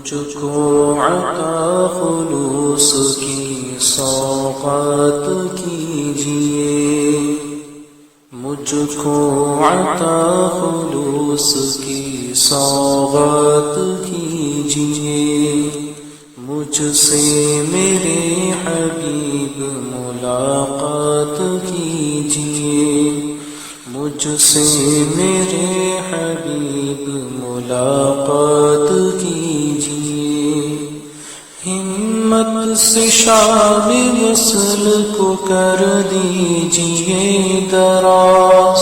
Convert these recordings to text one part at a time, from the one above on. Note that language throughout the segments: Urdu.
مجھ کو عطا خلوص کی سوغات کیجئے، مجھ کو عطا خلوص کی سوغات کیجئے، مجھ سے میرے حبیب ملاقات کیجئے، مجھ سے میرے حبیب ملاقات کیجئے، ہمت سے شام وصل کو کر دیجئے دراز،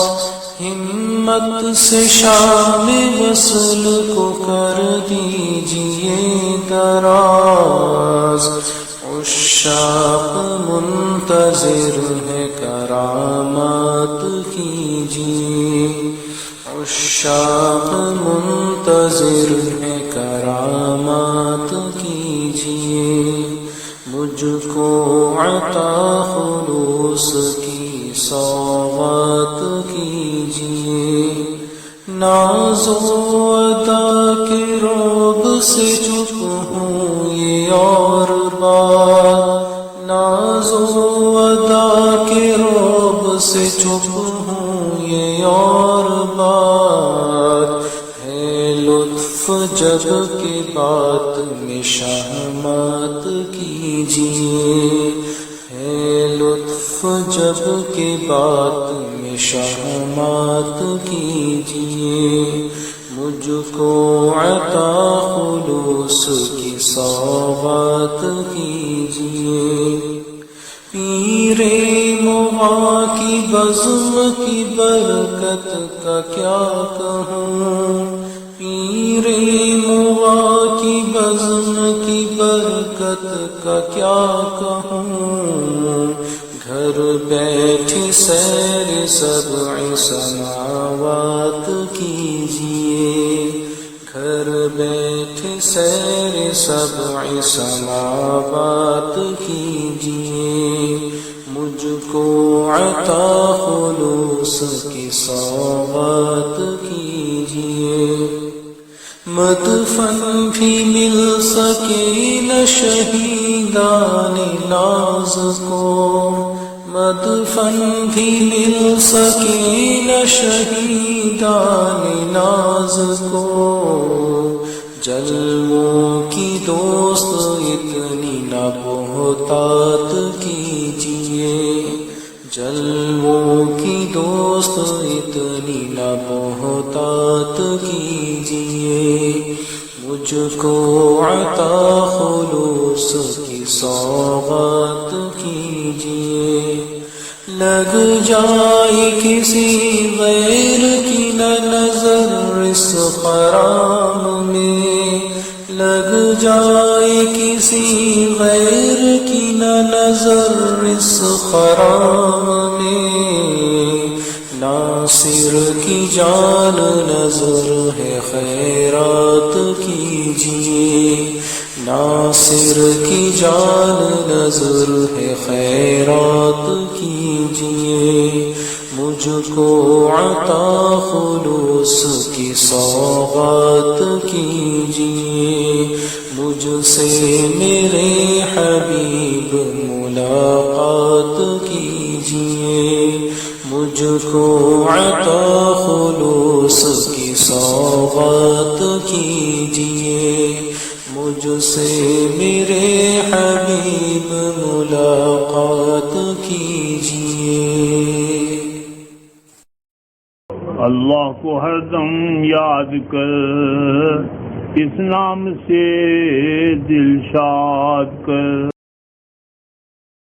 ہمت سے شام وصل کو کر دیجئے دراز، عشاق منتظر ہے کرامات کیجئے، عشاق منتظر ہے کرامات کیجئے، مجھ کو عطا خلوص کی سوغات کیجئے، ناز و ادا کے رعب سے چپ ہوں یہ اور بات، ناز و ادا کے رعب سے چپ ہوں یہ اور بات، ہے لطف جب کہ بات میں شہمات کیجئے، ہے لطف جب کہ بات میں شہمات کیجئے، مجھ کو عطا خلوص کی سوغات کیجئے، پیر مغاں کی بزم کی برکت کا کیا کہوں، پیر مغاں کی بزم کی برکت کا کیا کہوں، گھر بیٹھی سیر سبع سماوات کیجئے، گھر بیٹھے سیر سبع سماوات کیجئے، مجھ کو عطا خلوص کی سوغات کیجئے، مدفن بھی مل سکے نہ شہیدان ناز کو، مدفن بھی مل سکے نہ شہیدان ناز کو، جلووں کی دوست اتنی نہ بہتات کیجئے، جلووں کی دوست اتنی نہ بہتات کیجئے، مجھ کو عطا خلوص کی سوغات کیجئے، لگ جائے کسی غیر کی نہ نظر اس خرام میں، لگ جائے کسی غیر کی نہ نظر اس خرام میں، ناصر کی جان نظر ہے خیرات کیجئے، ناصر کی جان نظر ہے خیرات کیجئے، مجھ کو عطا خلوص کی سوغات کیجئے، مجھ سے میرے حبیب ملاقات کیجئے، مجھ کو عطا خلوص کی سوغات کیجئے، مجھ سے میرے حبیب ملاقات کیجئے۔ اللہ کو ہر دم یاد کر، اس نام سے دل شاد کر۔